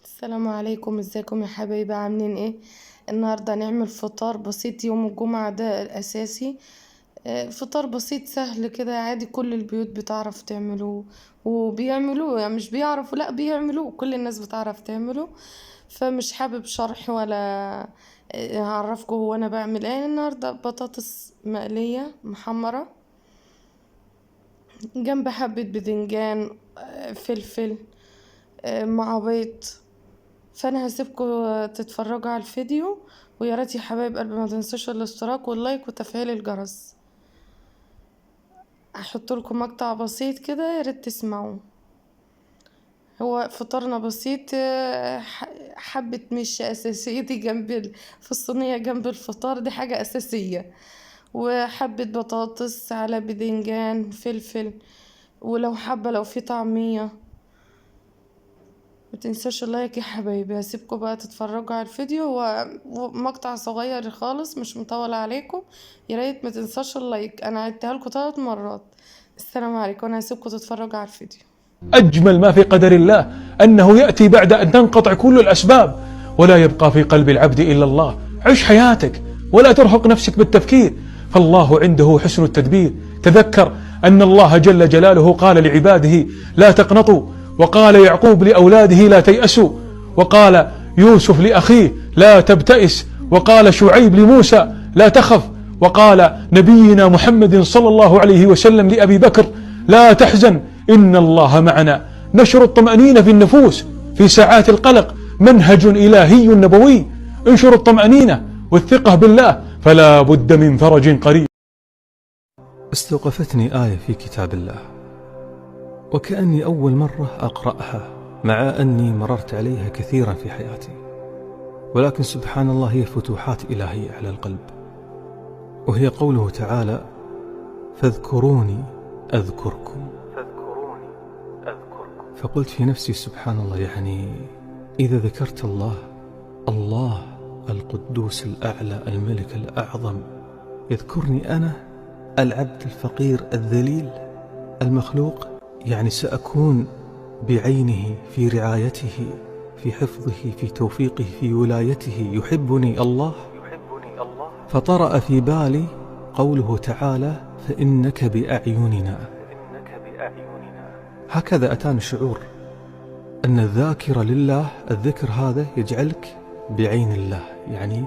السلام عليكم، ازيكم يا حبايبي؟ عاملين ايه؟ النهارده هنعمل فطار بسيط. يوم الجمعة ده الاساسي. فطار بسيط سهل كده عادي، كل البيوت بتعرف تعملوه وبيعملوه، يعني مش بيعرفوا، لا بيعملوه، كل الناس بتعرف تعمله. فمش حابب شرح ولا هعرفكم هو انا بعمل ايه. النهارده بطاطس مقلية محمرة، جنب حبة بدنجان، فلفل، مع بيض. فانا هسيبكم تتفرجوا على الفيديو، ويا ريت يا حبايب قلبي ما تنسوش الاشتراك واللايك وتفعيل الجرس. هحط لكم مقطع بسيط كده، يا ريت تسمعوه. هو فطارنا بسيط، حبة مش أساسية دي في الصينية جنب الفطار، دي حاجة أساسية. وحبة بطاطس على بدنجان فلفل، ولو حابة لو في طعمية. متنساش اللايك يا حبايبي. هسيبكم بقى تتفرجوا على الفيديو، هو مقطع صغير خالص مش مطول عليكم. يا ريت ما تنساش اللايك، انا عدتها لكم 3 مرات. السلام عليكم، انا هسيبكم تتفرجوا على الفيديو. أجمل ما في قدر الله أنه يأتي بعد أن تنقطع كل الأسباب، ولا يبقى في قلب العبد إلا الله. عش حياتك ولا ترهق نفسك بالتفكير، فالله عنده حسن التدبير. تذكر أن الله جل جلاله قال لعباده لا تقنطوا، وقال يعقوب لأولاده لا تيأسوا، وقال يوسف لأخيه لا تبتئس، وقال شعيب لموسى لا تخف، وقال نبينا محمد صلى الله عليه وسلم لأبي بكر لا تحزن إن الله معنا. نشر الطمأنينة في النفوس في ساعات القلق منهج إلهي نبوي. انشر الطمأنينة والثقة بالله، فلا بد من فرج قريب. استوقفتني آية في كتاب الله، وكأني أول مرة أقرأها، مع أني مررت عليها كثيرا في حياتي، ولكن سبحان الله هي فتوحات إلهية على القلب. وهي قوله تعالى فاذكروني أذكركم. فقلت في نفسي سبحان الله، يعني إذا ذكرت الله، الله القدوس الأعلى الملك الأعظم يذكرني أنا العبد الفقير الذليل المخلوق، يعني سأكون بعينه في رعايته في حفظه في توفيقه في ولايته. يحبني الله. فطرأ في بالي قوله تعالى فإنك بأعيننا. هكذا أتاني الشعور أن الذاكرة لله، الذكر هذا يجعلك بعين الله، يعني